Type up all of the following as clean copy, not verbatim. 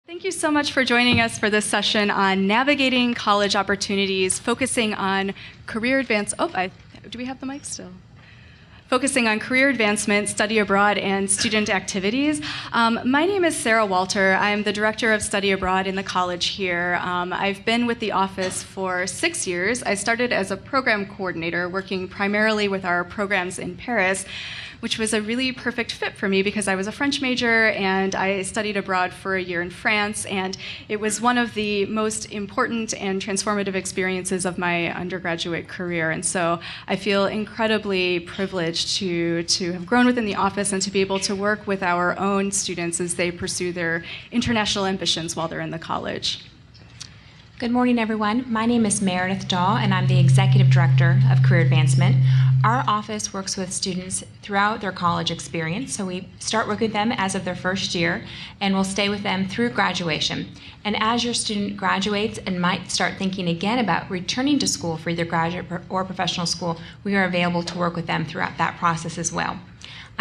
Thank you so much for joining us for this session on navigating college opportunities, focusing on career advancement. Do we have the mic still? Focusing on career advancement, study abroad, and student activities. My name is Sarah Walter. I'm the Director of Study Abroad in the college here. I've been with the office for 6 years. I started as a program coordinator, working primarily with our programs in Paris, which was a really perfect fit for me because I was a French major and I studied abroad for a year in France, and it was one of the most important and transformative experiences of my undergraduate career. And so I feel incredibly privileged to have grown within the office and to be able to work with our own students as they pursue their international ambitions while they're in the college. Good morning, everyone. My name is Meredith Dahl, and I'm the Executive Director of Career Advancement. Our office works with students throughout their college experience, so we start working with them as of their first year, and we'll stay with them through graduation. And as your student graduates and might start thinking again about returning to school for either graduate or professional school, we are available to work with them throughout that process as well.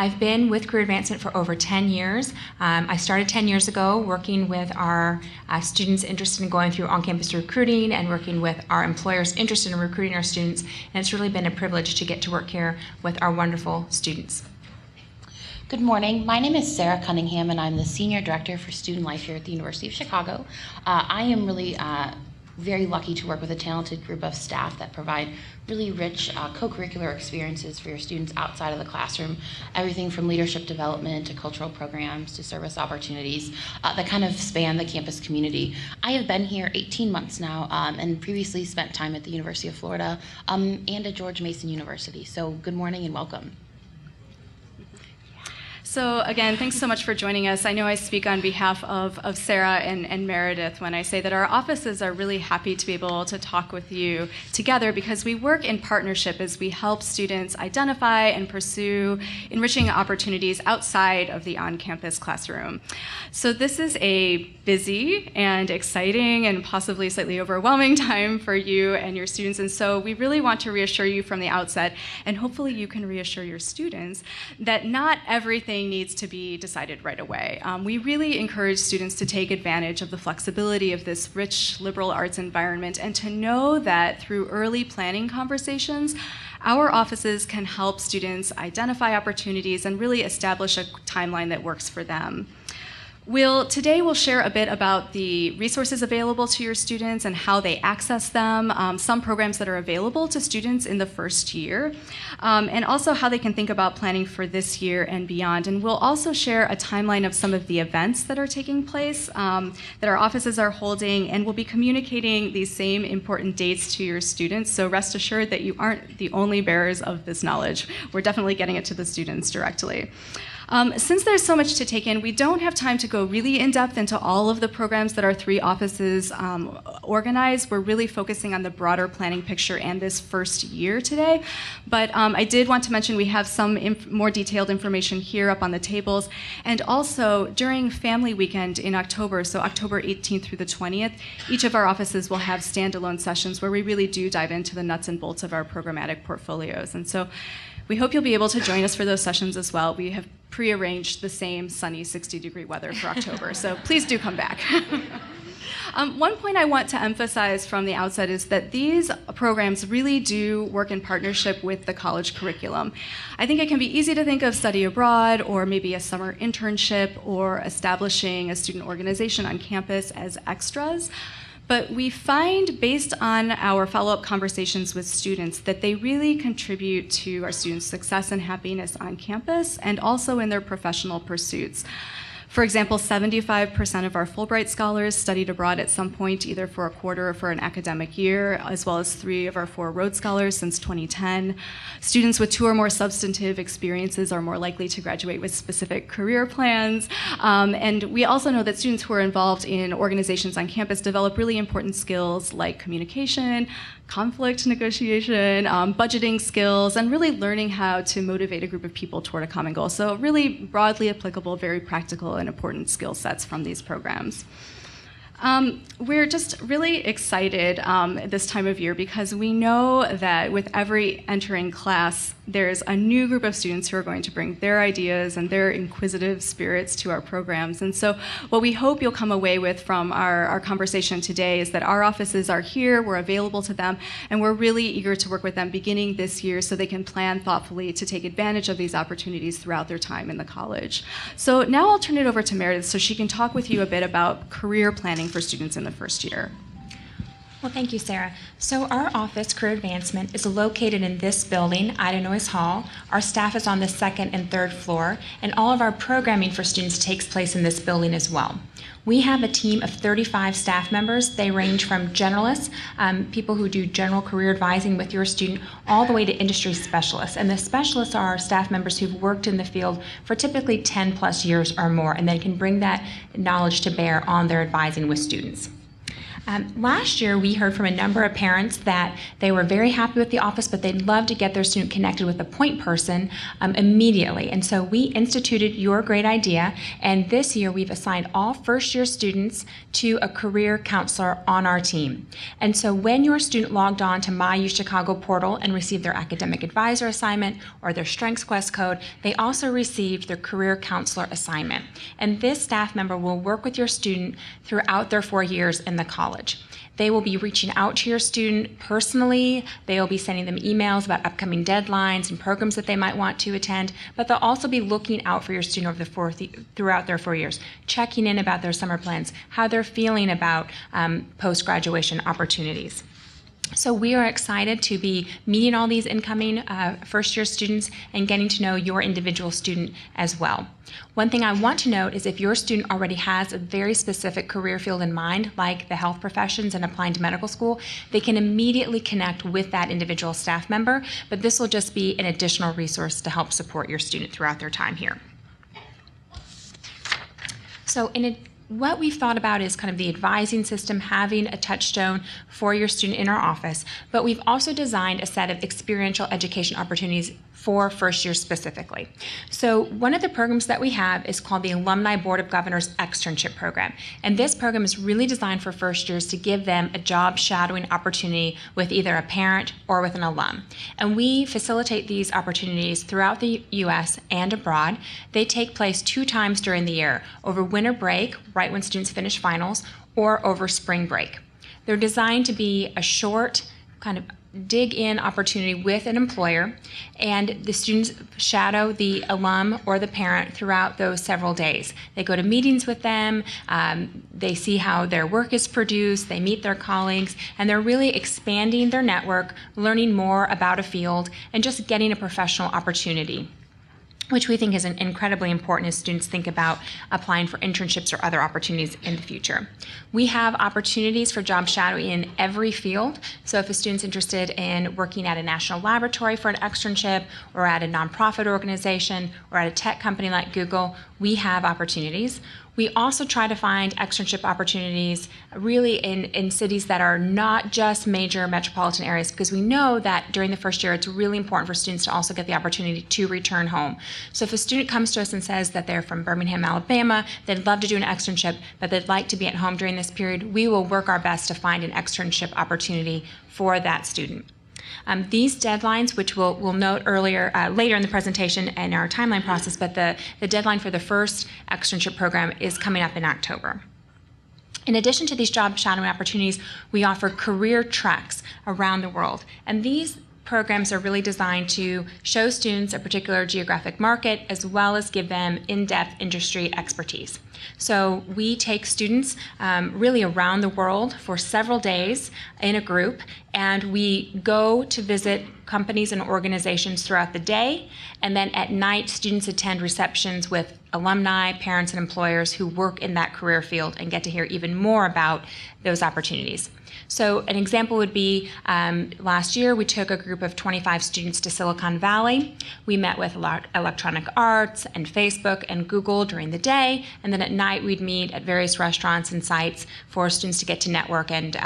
I've been with Career Advancement for over 10 years. I started 10 years ago working with our students interested in going through on-campus recruiting and working with our employers interested in recruiting our students, and it's really been a privilege to get to work here with our wonderful students. Good morning. My name is Sarah Cunningham, and I'm the Senior Director for Student Life here at the University of Chicago. I am really very lucky to work with a talented group of staff that provide really rich co-curricular experiences for your students outside of the classroom. Everything from leadership development to cultural programs to service opportunities that kind of span the campus community. I have been here 18 months now and previously spent time at the University of Florida and at George Mason University. So good morning and welcome. So again, thanks so much for joining us. I know I speak on behalf of Sarah and Meredith when I say that our offices are really happy to be able to talk with you together because we work in partnership as we help students identify and pursue enriching opportunities outside of the on-campus classroom. So this is a busy and exciting and possibly slightly overwhelming time for you and your students, and so we really want to reassure you from the outset, and hopefully you can reassure your students, that not everything needs to be decided right away. We really encourage students to take advantage of the flexibility of this rich liberal arts environment and to know that through early planning conversations, our offices can help students identify opportunities and really establish a timeline that works for them. Today we'll share a bit about the resources available to your students and how they access them, some programs that are available to students in the first year, and also how they can think about planning for this year and beyond. And we'll also share a timeline of some of the events that are taking place, that our offices are holding, and we'll be communicating these same important dates to your students, so rest assured that you aren't the only bearers of this knowledge. We're definitely getting it to the students directly. Since there's so much to take in, we don't have time to go really in-depth into all of the programs that our three offices organize. We're really focusing on the broader planning picture and this first year today. But I did want to mention we have some more detailed information here up on the tables. And also, during Family Weekend in October, so October 18th through the 20th, each of our offices will have standalone sessions where we really do dive into the nuts and bolts of our programmatic portfolios. And so we hope you'll be able to join us for those sessions as well. We have prearranged the same sunny 60-degree weather for October, so please do come back. One point I want to emphasize from the outset is that these programs really do work in partnership with the college curriculum. I think it can be easy to think of study abroad or maybe a summer internship or establishing a student organization on campus as extras. But we find, based on our follow-up conversations with students, that they really contribute to our students' success and happiness on campus and also in their professional pursuits. For example, 75% of our Fulbright scholars studied abroad at some point, either for a quarter or for an academic year, as well as 3 of our 4 Rhodes Scholars since 2010. Students with 2 or more substantive experiences are more likely to graduate with specific career plans. And we also know that students who are involved in organizations on campus develop really important skills like communication, conflict negotiation, budgeting skills, and really learning how to motivate a group of people toward a common goal. So really broadly applicable, very practical and important skill sets from these programs. We're just really excited this time of year because we know that with every entering class, there's a new group of students who are going to bring their ideas and their inquisitive spirits to our programs. And so what we hope you'll come away with from our conversation today is that our offices are here, we're available to them, and we're really eager to work with them beginning this year so they can plan thoughtfully to take advantage of these opportunities throughout their time in the college. So now I'll turn it over to Meredith so she can talk with you a bit about career planning for students in the first year. Well, thank you, Sarah. So our office, Career Advancement, is located in this building, Ida Noyes Hall. Our staff is on the second and third floor, and all of our programming for students takes place in this building as well. We have a team of 35 staff members. They range from generalists, people who do general career advising with your student, all the way to industry specialists. And the specialists are our staff members who've worked in the field for typically 10 plus years or more, and they can bring that knowledge to bear on their advising with students. Last year, we heard from a number of parents that they were very happy with the office, but they'd love to get their student connected with a point person immediately. And so we instituted your great idea, and this year we've assigned all first-year students to a career counselor on our team. And so when your student logged on to My UChicago portal and received their academic advisor assignment or their Strengths Quest code, they also received their career counselor assignment. And this staff member will work with your student throughout their 4 years in the college. They will be reaching out to your student personally. They will be sending them emails about upcoming deadlines and programs that they might want to attend, but they'll also be looking out for your student over throughout their 4 years, checking in about their summer plans, how they're feeling about post-graduation opportunities. So we are excited to be meeting all these incoming first-year students and getting to know your individual student as well. One thing I want to note is if your student already has a very specific career field in mind, like the health professions and applying to medical school, they can immediately connect with that individual staff member, but this will just be an additional resource to help support your student throughout their time here. So what we've thought about is kind of the advising system, having a touchstone for your student in our office, but we've also designed a set of experiential education opportunities for first year specifically. So one of the programs that we have is called the Alumni Board of Governors Externship Program. And this program is really designed for first years to give them a job shadowing opportunity with either a parent or with an alum. And we facilitate these opportunities throughout the U.S. and abroad. They take place 2 times during the year, over winter break, right when students finish finals, or over spring break. They're designed to be a short kind of dig-in opportunity with an employer, and the students shadow the alum or the parent throughout those several days. They go to meetings with them, they see how their work is produced, they meet their colleagues, and they're really expanding their network, learning more about a field, and just getting a professional opportunity, which we think is incredibly important as students think about applying for internships or other opportunities in the future. We have opportunities for job shadowing in every field. So if a student's interested in working at a national laboratory for an externship, or at a nonprofit organization, or at a tech company like Google, we have opportunities. We also try to find externship opportunities really in cities that are not just major metropolitan areas, because we know that during the first year it's really important for students to also get the opportunity to return home. So if a student comes to us and says that they're from Birmingham, Alabama, they'd love to do an externship, but they'd like to be at home during this period, we will work our best to find an externship opportunity for that student. These deadlines, which we'll note later in the presentation and our timeline process, but the deadline for the first externship program is coming up in October. In addition to these job shadowing opportunities, we offer career treks around the world. And these programs are really designed to show students a particular geographic market as well as give them in-depth industry expertise. So we take students really around the world for several days in a group, and we go to visit companies and organizations throughout the day, and then at night students attend receptions with alumni, parents, and employers who work in that career field and get to hear even more about those opportunities. So an example would be last year we took a group of 25 students to Silicon Valley. We met with Electronic Arts and Facebook and Google during the day, and then at night we'd meet at various restaurants and sites for students to get to network and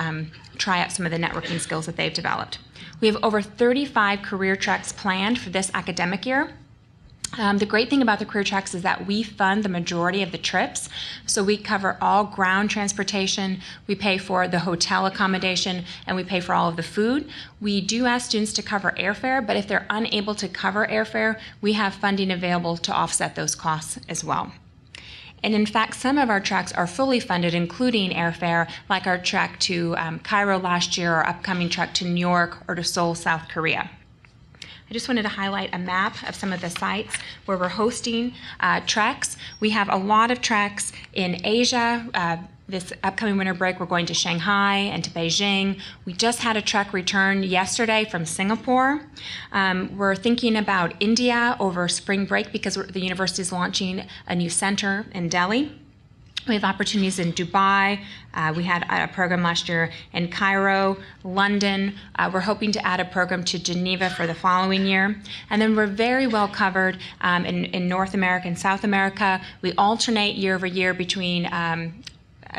try out some of the networking skills that they've developed. We have over 35 career treks planned for this academic year. The great thing about the career tracks is that we fund the majority of the trips. So we cover all ground transportation, we pay for the hotel accommodation, and we pay for all of the food. We do ask students to cover airfare, but if they're unable to cover airfare, we have funding available to offset those costs as well. And in fact, some of our tracks are fully funded, including airfare, like our track to Cairo last year, our upcoming track to New York or to Seoul, South Korea. I just wanted to highlight a map of some of the sites where we're hosting treks. We have a lot of treks in Asia. This upcoming winter break, we're going to Shanghai and to Beijing. We just had a trek return yesterday from Singapore. We're thinking about India over spring break because the university is launching a new center in Delhi. We have opportunities in Dubai. We had a program last year in Cairo, London. We're hoping to add a program to Geneva for the following year. And then we're very well covered in North America and South America. We alternate year over year between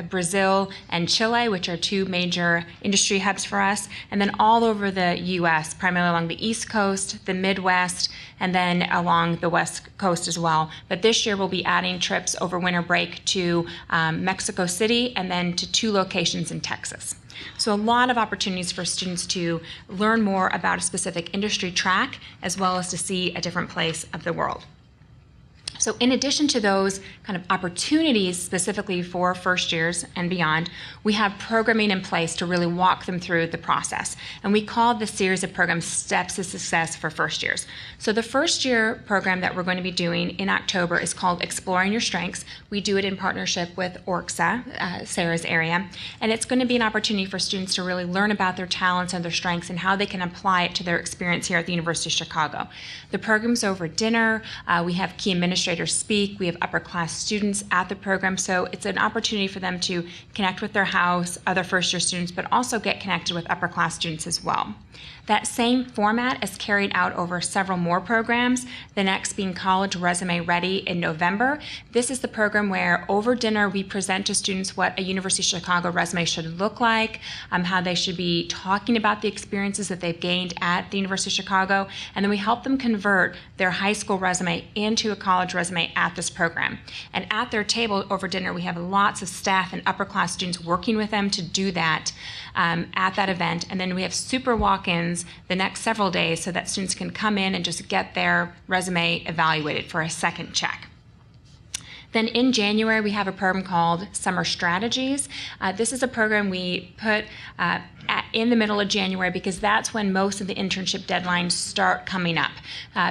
Brazil and Chile, which are two major industry hubs for us, and then all over the U.S., primarily along the East Coast, the Midwest, and then along the West Coast as well. But this year we'll be adding trips over winter break to Mexico City and then to 2 locations in Texas. So a lot of opportunities for students to learn more about a specific industry track as well as to see a different place of the world. So in addition to those kind of opportunities specifically for first years and beyond, we have programming in place to really walk them through the process. And we call this series of programs Steps to Success for First Years. So the first year program that we're going to be doing in October is called Exploring Your Strengths. We do it in partnership with ORCSA, Sarah's area. And it's going to be an opportunity for students to really learn about their talents and their strengths and how they can apply it to their experience here at the University of Chicago. The program's over dinner. We have key administrators speak. We have upper class students at the program, so it's an opportunity for them to connect with their house, other first year students, but also get connected with upper class students as well. That same format is carried out over several more programs, the next being College Resume Ready in November. This is the program where over dinner we present to students what a University of Chicago resume should look like, how they should be talking about the experiences that they've gained at the University of Chicago, and then we help them convert their high school resume into a college resume at this program. And at their table over dinner we have lots of staff and upper class students working with them to do that at that event, and then we have super walk-ins the next several days so that students can come in and just get their resume evaluated for a second check. Then in January, we have a program called Summer Strategies. This is a program we put in the middle of January because that's when most of the internship deadlines start coming up.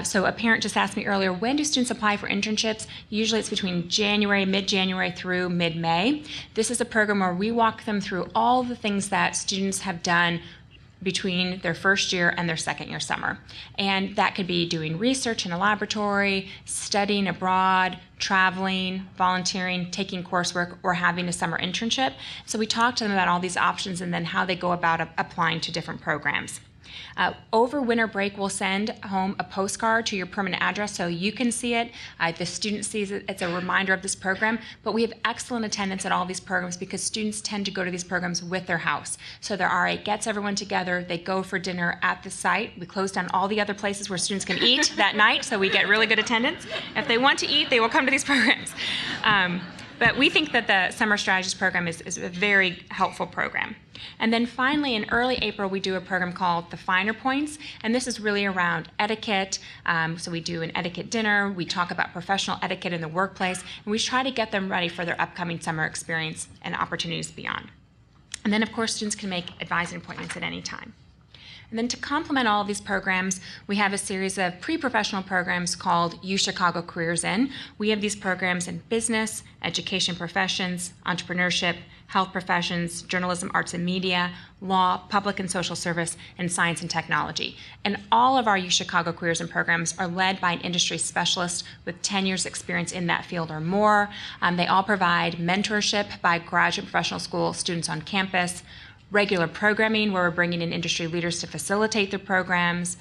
So a parent just asked me earlier, when do students apply for internships? Usually it's between January, mid-January through mid-May. This is a program where we walk them through all the things that students have done between their first year and their second year summer. And that could be doing research in a laboratory, studying abroad, traveling, volunteering, taking coursework, or having a summer internship. So we talk to them about all these options and then how they go about applying to different programs. Over winter break, we'll send home a postcard to your permanent address so you can see it. The student sees it. It's a reminder of this program. But we have excellent attendance at all these programs because students tend to go to these programs with their house. So their RA gets everyone together. They go for dinner at the site. We close down all the other places where students can eat that night, so we get really good attendance. If they want to eat, they will come to these programs. But we think that the Summer Strategies program is a very helpful program. And then finally, in early April, we do a program called the Finer Points, and this is really around etiquette. So we do an etiquette dinner, we talk about professional etiquette in the workplace, and we try to get them ready for their upcoming summer experience and opportunities beyond. And then, of course, students can make advising appointments at any time. And then to complement all of these programs, we have a series of pre-professional programs called UChicago Queers in. We have these programs in business, education professions, entrepreneurship, health professions, journalism, arts and media, law, public and social service, and science and technology. And all of our UChicago Queers in programs are led by an industry specialist with 10 years experience in that field or more. They all provide mentorship by graduate professional school students on campus, regular programming where we're bringing in industry leaders to facilitate the programs,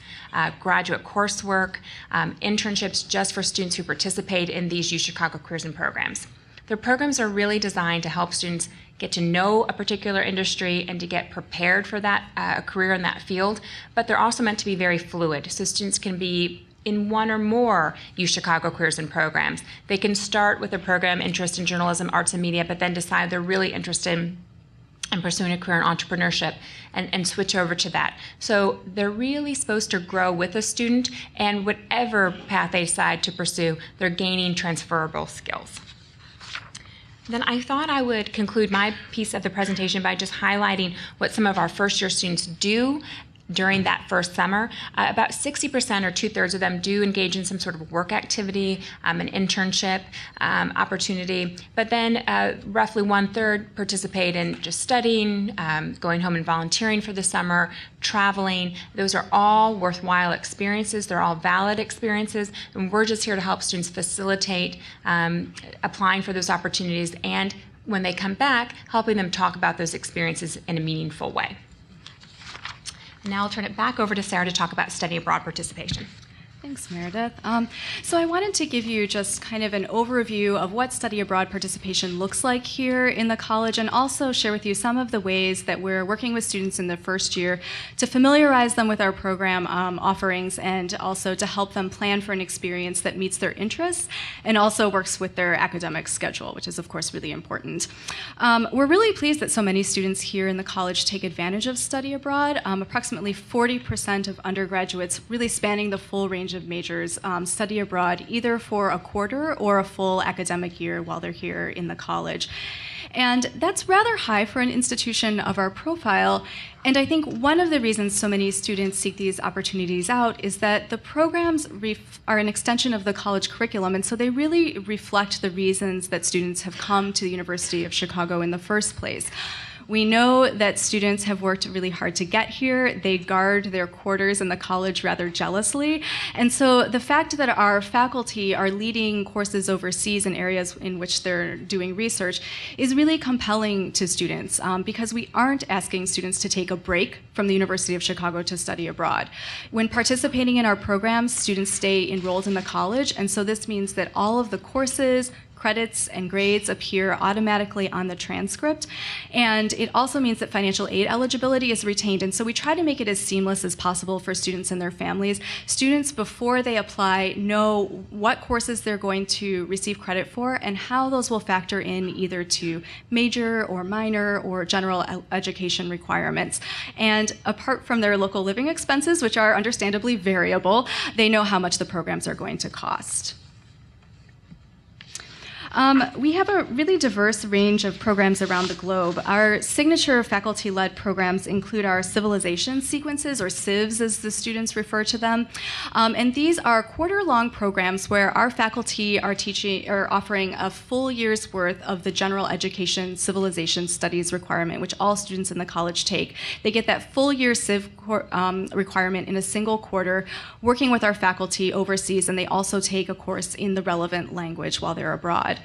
graduate coursework, internships just for students who participate in these UChicago Queers in programs. The programs are really designed to help students get to know a particular industry and to get prepared for that career in that field, but they're also meant to be very fluid. So students can be in one or more UChicago Queers and programs. They can start with a program interest in journalism, arts, and media, but then decide they're really interested in pursuing a career in entrepreneurship and switch over to that. So they're really supposed to grow with a student, and whatever path they decide to pursue, they're gaining transferable skills. Then I thought I would conclude my piece of the presentation by just highlighting what some of our first-year students do during that first summer. About 60% or 2/3 of them do engage in some sort of work activity, an internship opportunity, but then roughly 1/3 participate in just studying, going home and volunteering for the summer, traveling. Those are all worthwhile experiences. They're all valid experiences, and we're just here to help students facilitate applying for those opportunities, and when they come back, helping them talk about those experiences in a meaningful way. Now I'll turn it back over to Sarah to talk about study abroad participation. Thanks, Meredith. So I wanted to give you just kind of an overview of what study abroad participation looks like here in the college, and also share with you some of the ways that we're working with students in the first year to familiarize them with our program offerings, and also to help them plan for an experience that meets their interests and also works with their academic schedule, which is of course really important. We're really pleased that so many students here in the college take advantage of study abroad. Approximately 40% of undergraduates, really spanning the full range of majors, study abroad either for a quarter or a full academic year while they're here in the college. And that's rather high for an institution of our profile. And I think one of the reasons so many students seek these opportunities out is that the programs are an extension of the college curriculum, and so they really reflect the reasons that students have come to the University of Chicago in the first place. We know that students have worked really hard to get here. They guard their quarters in the college rather jealously. And so the fact that our faculty are leading courses overseas in areas in which they're doing research is really compelling to students, because we aren't asking students to take a break from the University of Chicago to study abroad. When participating in our programs, students stay enrolled in the college, and so this means that all of the courses, credits, and grades appear automatically on the transcript. And it also means that financial aid eligibility is retained. And so we try to make it as seamless as possible for students and their families. Students, before they apply, know what courses they're going to receive credit for and how those will factor in either to major or minor or general education requirements. And apart from their local living expenses, which are understandably variable, they know how much the programs are going to cost. We have a really diverse range of programs around the globe. Our signature faculty-led programs include our civilization sequences, or CIVs as the students refer to them. And these are quarter-long programs where our faculty are offering a full year's worth of the general education civilization studies requirement, which all students in the college take. They get that full year civ requirement in a single quarter, working with our faculty overseas, and they also take a course in the relevant language while they're abroad.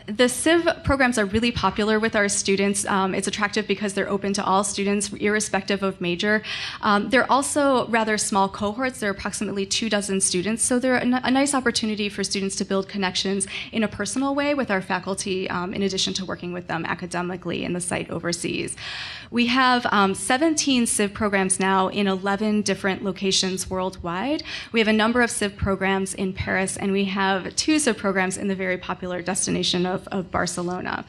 The Civ programs are really popular with our students. It's attractive because they're open to all students, irrespective of major. They're also rather small cohorts. There are approximately 24 students, so they're a nice opportunity for students to build connections in a personal way with our faculty, in addition to working with them academically in the site overseas. We have 17 Civ programs now in 11 different locations worldwide. We have a number of Civ programs in Paris, and we have 2 Civ programs in the very popular destination of Barcelona.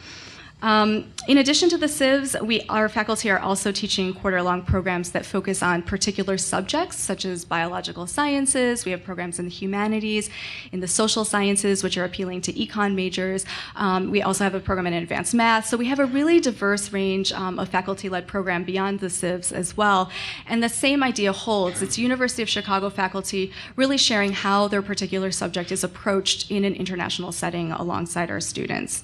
In addition to the CIVs, our faculty are also teaching quarter-long programs that focus on particular subjects, such as biological sciences. We have programs in the humanities, in the social sciences, which are appealing to econ majors. We also have a program in advanced math. So we have a really diverse range of faculty-led program beyond the CIVs as well. And the same idea holds. It's University of Chicago faculty really sharing how their particular subject is approached in an international setting alongside our students.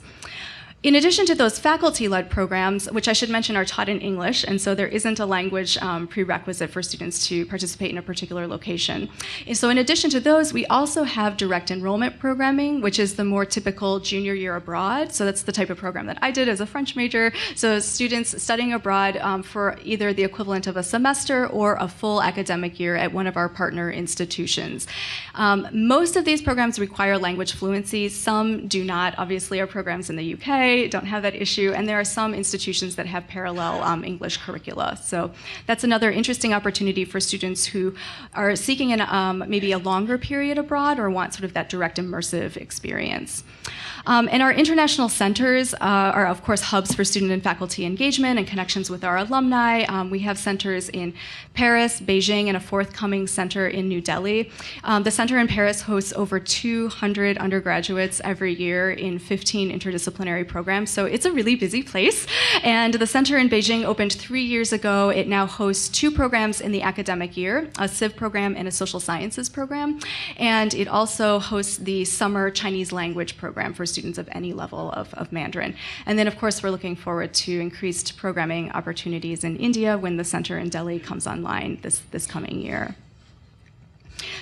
In addition to those faculty-led programs, which I should mention are taught in English, and so there isn't a language prerequisite for students to participate in a particular location. And so in addition to those, we also have direct enrollment programming, which is the more typical junior year abroad. So that's the type of program that I did as a French major. So students studying abroad for either the equivalent of a semester or a full academic year at one of our partner institutions. Most of these programs require language fluency. Some do not. Obviously, our programs in the UK okay, don't have that issue, and there are some institutions that have parallel English curricula. So that's another interesting opportunity for students who are seeking maybe a longer period abroad or want sort of that direct immersive experience. And our international centers are, of course, hubs for student and faculty engagement and connections with our alumni. We have centers in Paris, Beijing, and a forthcoming center in New Delhi. The center in Paris hosts over 200 undergraduates every year in 15 interdisciplinary programs, so it's a really busy place. And the center in Beijing opened 3 years ago. It now hosts 2 programs in the academic year, a Civ program and a social sciences program. And it also hosts the summer Chinese language program for students of any level of Mandarin. And then, of course, we're looking forward to increased programming opportunities in India when the center in Delhi comes online this coming year.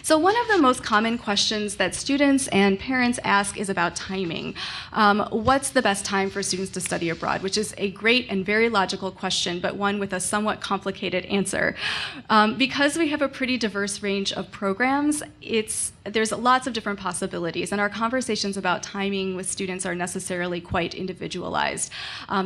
So one of the most common questions that students and parents ask is about timing. What's the best time for students to study abroad? Which is a great and very logical question, but one with a somewhat complicated answer. Because we have a pretty diverse range of programs, there's lots of different possibilities, and our conversations about timing with students are necessarily quite individualized.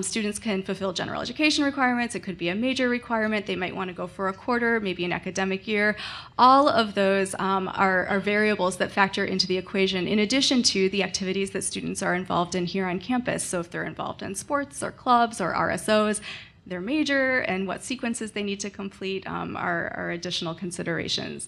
Students can fulfill general education requirements. It could be a major requirement. They might want to go for a quarter, maybe an academic year. All of those are variables that factor into the equation, in addition to the activities that students are involved in here on campus. So if they're involved in sports or clubs or RSOs, their major and what sequences they need to complete are additional considerations.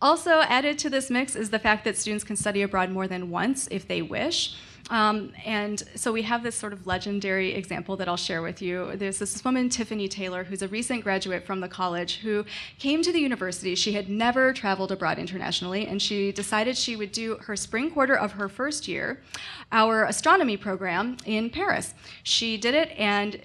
Also added to this mix is the fact that students can study abroad more than once if they wish. And so we have this sort of legendary example that I'll share with you. There's this woman, Tiffany Taylor, who's a recent graduate from the college who came to the university. She had never traveled abroad internationally, and she decided she would do her spring quarter of her first year, our astronomy program in Paris. She did it and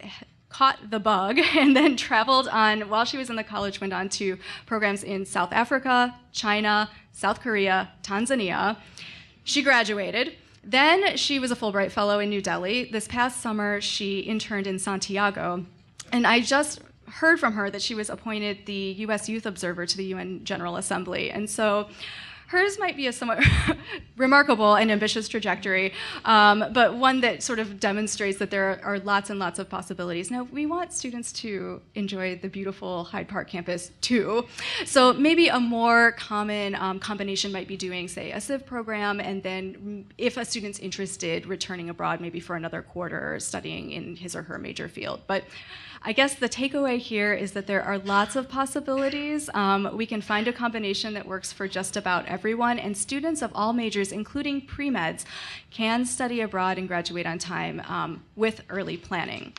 caught the bug and then traveled on, while she was in the college, went on to programs in South Africa, China, South Korea, Tanzania. She graduated. Then she was a Fulbright Fellow in New Delhi. This past summer, she interned in Santiago. And I just heard from her that she was appointed the U.S. Youth Observer to the UN General Assembly. And so hers might be a somewhat remarkable and ambitious trajectory, but one that sort of demonstrates that there are lots and lots of possibilities. Now, we want students to enjoy the beautiful Hyde Park campus too. So maybe a more common combination might be doing, say, a Civ program, and then if a student's interested, returning abroad maybe for another quarter or studying in his or her major field. But I guess the takeaway here is that there are lots of possibilities. We can find a combination that works for just about everyone, and students of all majors, including pre-meds, can study abroad and graduate on time with early planning.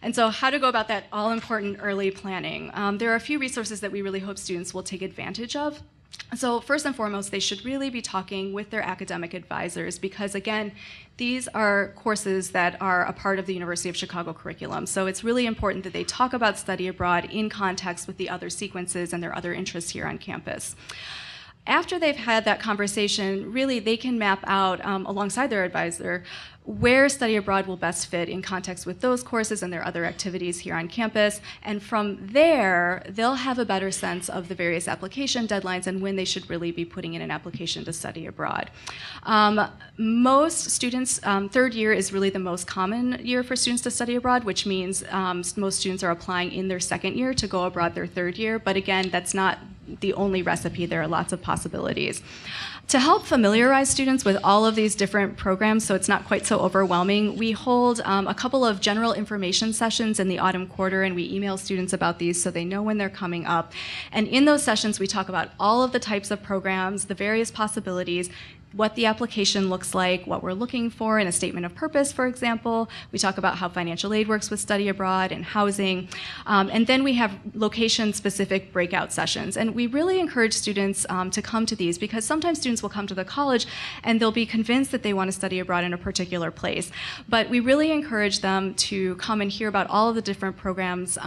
And so how to go about that all-important early planning? There are a few resources that we really hope students will take advantage of. So first and foremost, they should really be talking with their academic advisors because, again, these are courses that are a part of the University of Chicago curriculum. So it's really important that they talk about study abroad in context with the other sequences and their other interests here on campus. After they've had that conversation, really they can map out, alongside their advisor, where study abroad will best fit in context with those courses and their other activities here on campus. And from there, they'll have a better sense of the various application deadlines and when they should really be putting in an application to study abroad. Most students, third year is really the most common year for students to study abroad, which means most students are applying in their second year to go abroad their third year. But again, that's not the only recipe. There are lots of possibilities. To help familiarize students with all of these different programs so it's not quite so overwhelming, we hold a couple of general information sessions in the autumn quarter, and we email students about these so they know when they're coming up. And in those sessions, we talk about all of the types of programs, the various possibilities, what the application looks like, what we're looking for in a statement of purpose, for example. We talk about how financial aid works with study abroad and housing. And then we have location-specific breakout sessions. And we really encourage students to come to these because sometimes students will come to the college and they'll be convinced that they want to study abroad in a particular place. But we really encourage them to come and hear about all of the different programs.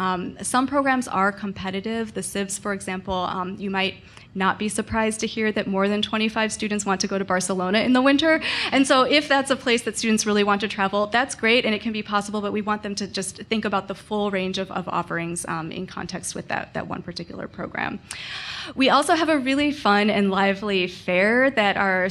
Some programs are competitive. The Civs, for example, you might not be surprised to hear that more than 25 students want to go to Barcelona in the winter. And so if that's a place that students really want to travel, that's great and it can be possible, but we want them to just think about the full range of offerings in context with that one particular program. We also have a really fun and lively fair that our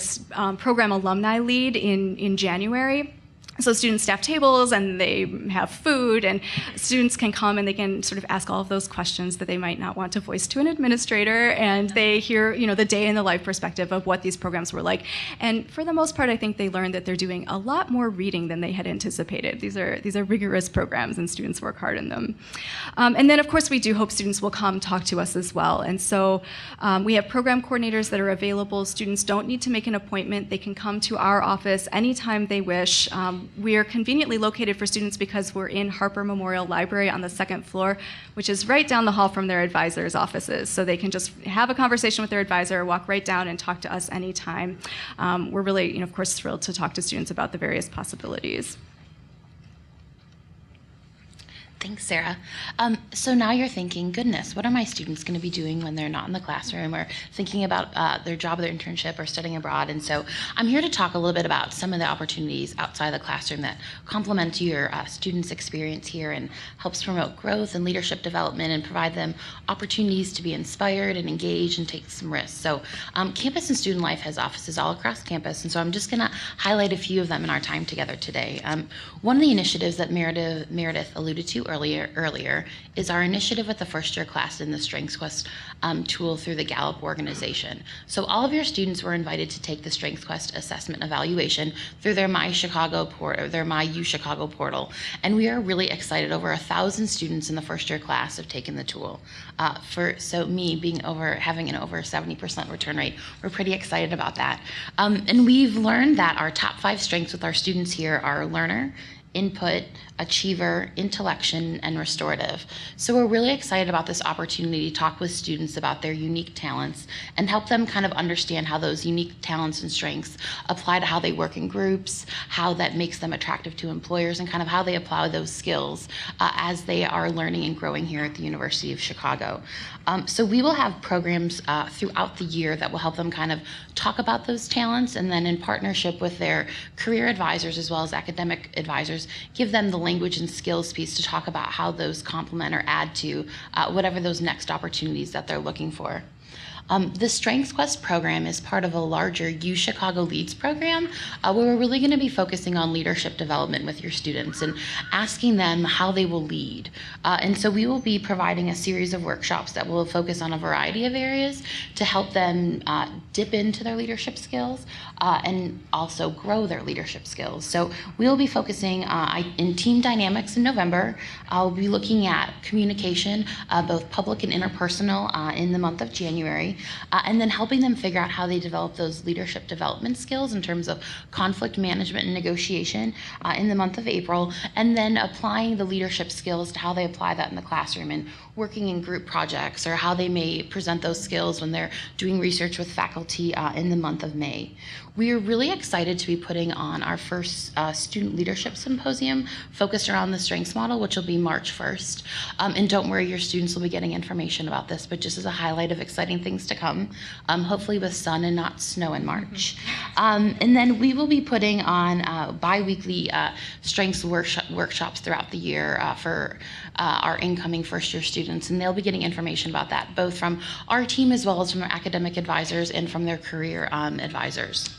program alumni lead in January. So students staff tables and they have food, and students can come and they can sort of ask all of those questions that they might not want to voice to an administrator, and they hear, the day in the life perspective of what these programs were like. And for the most part, I think they learned that they're doing a lot more reading than they had anticipated. These are rigorous programs, and students work hard in them. And then, of course, we do hope students will come talk to us as well. And so we have program coordinators that are available. Students don't need to make an appointment. They can come to our office anytime they wish. We are conveniently located for students because we're in Harper Memorial Library on the second floor, which is right down the hall from their advisors' offices. So they can just have a conversation with their advisor, walk right down and talk to us anytime. We're really, of course, thrilled to talk to students about the various possibilities. Thanks, Sarah. So now you're thinking, goodness, what are my students going to be doing when they're not in the classroom, or thinking about their job, their internship, or studying abroad? And so I'm here to talk a little bit about some of the opportunities outside the classroom that complement your students' experience here and helps promote growth and leadership development and provide them opportunities to be inspired and engaged and take some risks. So Campus and Student Life has offices all across campus, and so I'm just going to highlight a few of them in our time together today. One of the initiatives that Meredith alluded to earlier is our initiative with the first year class in the Strengths Quest tool through the Gallup organization. So all of your students were invited to take the Strengths Quest assessment evaluation through their My UChicago portal, and we are really excited. Over 1,000 students in the first year class have taken the tool. So me having an over 70% return rate, we're pretty excited about that. And we've learned that our top 5 strengths with our students here are learner, input, achiever, intellection, and restorative. So we're really excited about this opportunity to talk with students about their unique talents and help them kind of understand how those unique talents and strengths apply to how they work in groups, how that makes them attractive to employers, and kind of how they apply those skills as they are learning and growing here at the University of Chicago. So we will have programs throughout the year that will help them kind of talk about those talents, and then in partnership with their career advisors as well as academic advisors, give them the language and skills piece to talk about how those complement or add to whatever those next opportunities that they're looking for. The Strengths Quest program is part of a larger UChicago Leads program where we're really going to be focusing on leadership development with your students and asking them how they will lead. And so we will be providing a series of workshops that will focus on a variety of areas to help them dip into their leadership skills and also grow their leadership skills. So we'll be focusing in team dynamics in November. I'll be looking at communication, both public and interpersonal, in the month of January. And then helping them figure out how they develop those leadership development skills in terms of conflict management and negotiation in the month of April, and then applying the leadership skills to how they apply that in the classroom and working in group projects, or how they may present those skills when they're doing research with faculty in the month of May. We are really excited to be putting on our first student leadership symposium focused around the strengths model, which will be March 1st. And don't worry, your students will be getting information about this, but just as a highlight of exciting things to come, hopefully with sun and not snow in March. And then we will be putting on bi-weekly strengths workshops throughout the year for our incoming first-year students, and they'll be getting information about that, both from our team as well as from our academic advisors and from their career advisors.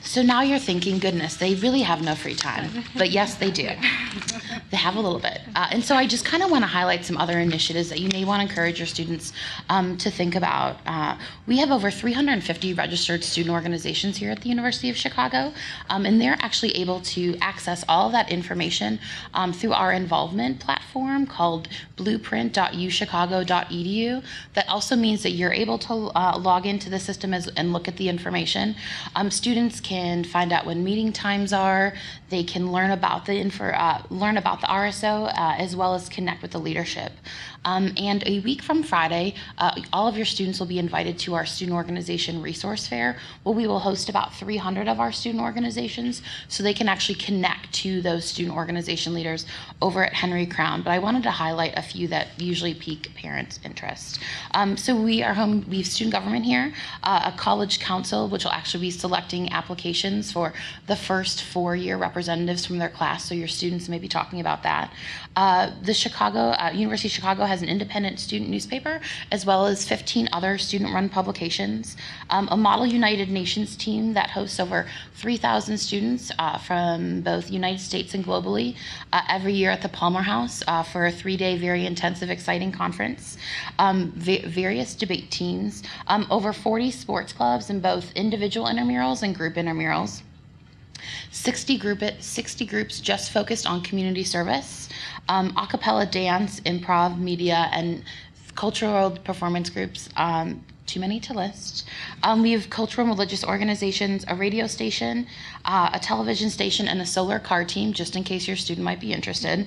So now you're thinking, goodness, they really have no free time. But yes, they do. They have a little bit. And so I just kind of want to highlight some other initiatives that you may want to encourage your students to think about. We have over 350 registered student organizations here at the University of Chicago, and they're actually able to access all of that information through our involvement platform called blueprint.uchicago.edu. That also means that you're able to log into the system and look at the information. Students can find out when meeting times are. They can learn about the RSO as well as connect with the leadership. And a week from Friday, all of your students will be invited to our student organization resource fair, where we will host about 300 of our student organizations, so they can actually connect to those student organization leaders over at Henry Crown. But I wanted to highlight a few that usually pique parents' interest. So we have student government here, a college council, which will actually be selecting applications for the first 4-year representatives from their class, so your students may be talking about that. The University of Chicago has an independent student newspaper, as well as 15 other student-run publications, a Model United Nations team that hosts over 3,000 students from both United States and globally every year at the Palmer House for a 3-day, very intensive, exciting conference, various debate teams, over 40 sports clubs in both individual intramurals and group intramurals, 60 groups just focused on community service, a cappella dance, improv, media, and cultural performance groups, too many to list. We have cultural and religious organizations, a radio station, a television station, and a solar car team, just in case your student might be interested.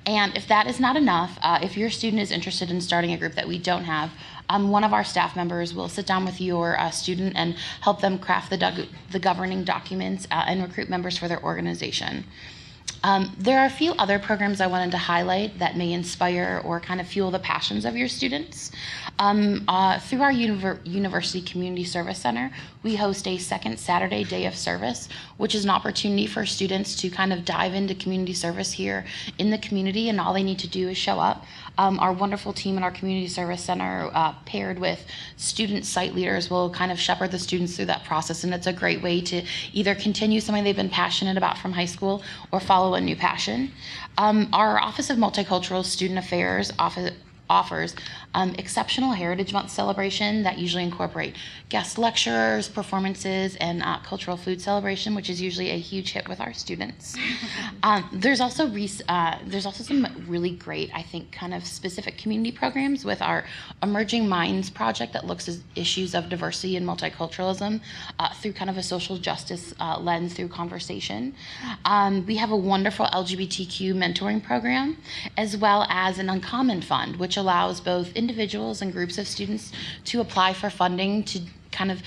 And if that is not enough, if your student is interested in starting a group that we don't have, one of our staff members will sit down with your student and help them craft the governing documents and recruit members for their organization. There are a few other programs I wanted to highlight that may inspire or kind of fuel the passions of your students. Through our University Community Service Center, we host a second Saturday day of service, which is an opportunity for students to kind of dive into community service here in the community, and all they need to do is show up. Our wonderful team in our Community Service Center, paired with student site leaders, will kind of shepherd the students through that process, and it's a great way to either continue something they've been passionate about from high school or follow a new passion. Our Office of Multicultural Student Affairs offers exceptional Heritage Month celebration that usually incorporate guest lecturers, performances, and cultural food celebration, which is usually a huge hit with our students. There's also some really great, I think, kind of specific community programs with our Emerging Minds project that looks at issues of diversity and multiculturalism through kind of a social justice lens through conversation. We have a wonderful LGBTQ mentoring program, as well as an Uncommon Fund, which allows both individuals and groups of students to apply for funding to kind of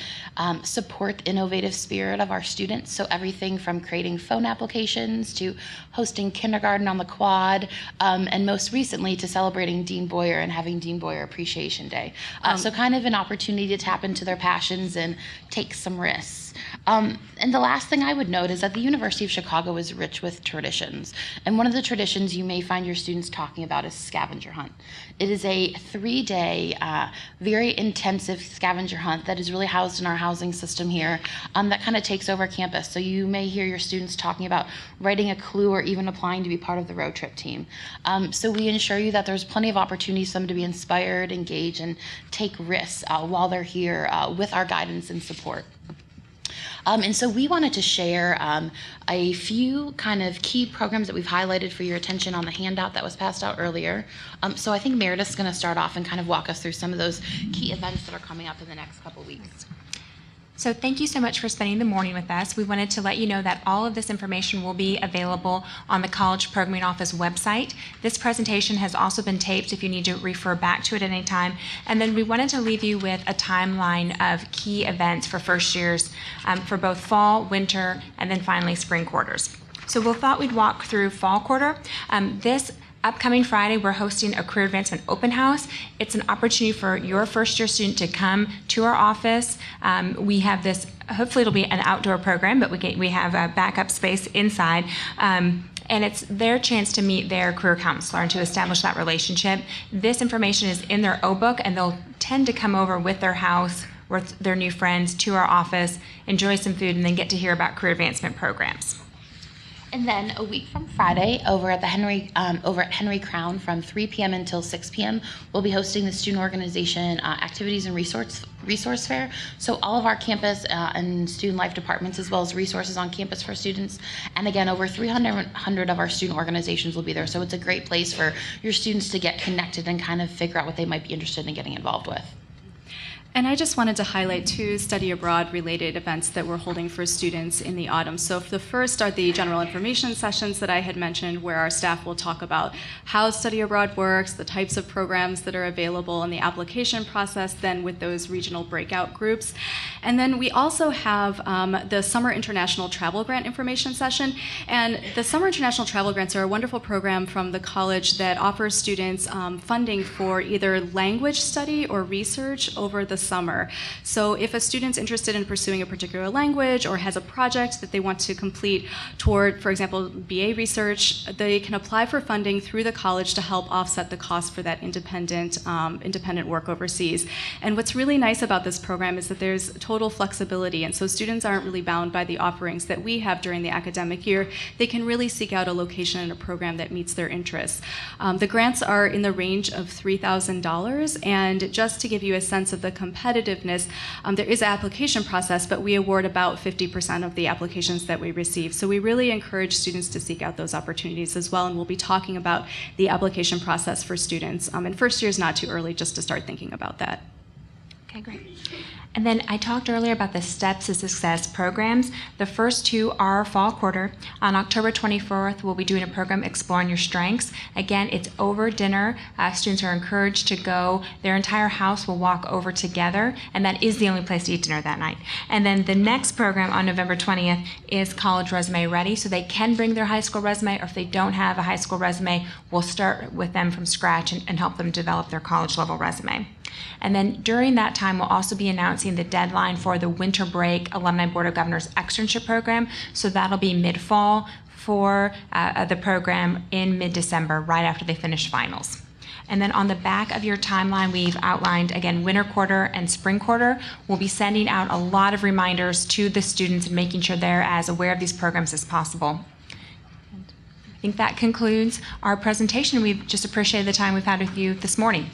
support the innovative spirit of our students. So everything from creating phone applications to hosting kindergarten on the quad, and most recently to celebrating Dean Boyer and having Dean Boyer Appreciation Day. So kind of an opportunity to tap into their passions and take some risks. And the last thing I would note is that the University of Chicago is rich with traditions. And one of the traditions you may find your students talking about is scavenger hunt. It is a 3-day, very intensive scavenger hunt that is really housed in our housing system here, that kind of takes over campus. So you may hear your students talking about writing a clue or even applying to be part of the road trip team. So we ensure you that there's plenty of opportunities for them to be inspired, engage, and take risks while they're here with our guidance and support. And so we wanted to share a few kind of key programs that we've highlighted for your attention on the handout that was passed out earlier. So I think Meredith's going to start off and kind of walk us through some of those key events that are coming up in the next couple weeks. So thank you so much for spending the morning with us. We wanted to let you know that all of this information will be available on the College Programming Office website. This presentation has also been taped if you need to refer back to it at any time. And then we wanted to leave you with a timeline of key events for first years for both fall, winter, and then finally spring quarters. So we thought we'd walk through fall quarter. This upcoming Friday, we're hosting a Career Advancement Open House. It's an opportunity for your first-year student to come to our office. We have this, hopefully it'll be an outdoor program, but we have a backup space inside. And it's their chance to meet their career counselor and to establish that relationship. This information is in their O-book, and they'll tend to come over with their house, with their new friends, to our office, enjoy some food, and then get to hear about career advancement programs. And then a week from Friday, over at Henry Crown from 3 p.m. until 6 p.m., we'll be hosting the Student Organization Activities and Resource Fair. So all of our campus and student life departments, as well as resources on campus for students. And again, over 300 of our student organizations will be there. So it's a great place for your students to get connected and kind of figure out what they might be interested in getting involved with. And I just wanted to highlight 2 study abroad related events that we're holding for students in the autumn. So the first are the general information sessions that I had mentioned, where our staff will talk about how study abroad works, the types of programs that are available, and the application process then with those regional breakout groups. And then we also have the Summer International Travel Grant information session. And the Summer International Travel Grants are a wonderful program from the college that offers students funding for either language study or research over the summer. So if a student's interested in pursuing a particular language or has a project that they want to complete toward, for example, BA research, they can apply for funding through the college to help offset the cost for that independent work overseas. And what's really nice about this program is that there's total flexibility, and so students aren't really bound by the offerings that we have during the academic year. They can really seek out a location and a program that meets their interests. The grants are in the range of $3,000, and just to give you a sense of the competitiveness, there is an application process, but we award about 50% of the applications that we receive. So we really encourage students to seek out those opportunities as well, and we'll be talking about the application process for students. And first year is not too early just to start thinking about that. Okay, great. And then I talked earlier about the Steps to Success programs. The first two are fall quarter. On October 24th, we'll be doing a program Exploring Your Strengths. Again, it's over dinner. Students are encouraged to go. Their entire house will walk over together, and that is the only place to eat dinner that night. And then the next program on November 20th is College Resume Ready, so they can bring their high school resume, or if they don't have a high school resume, we'll start with them from scratch and help them develop their college level resume. And then during that time, we'll also be announcing the deadline for the Winter Break Alumni Board of Governors Externship Program. So that'll be mid-fall for the program in mid-December, right after they finish finals. And then on the back of your timeline, we've outlined, again, winter quarter and spring quarter. We'll be sending out a lot of reminders to the students and making sure they're as aware of these programs as possible. I think that concludes our presentation. We've just appreciated the time we've had with you this morning.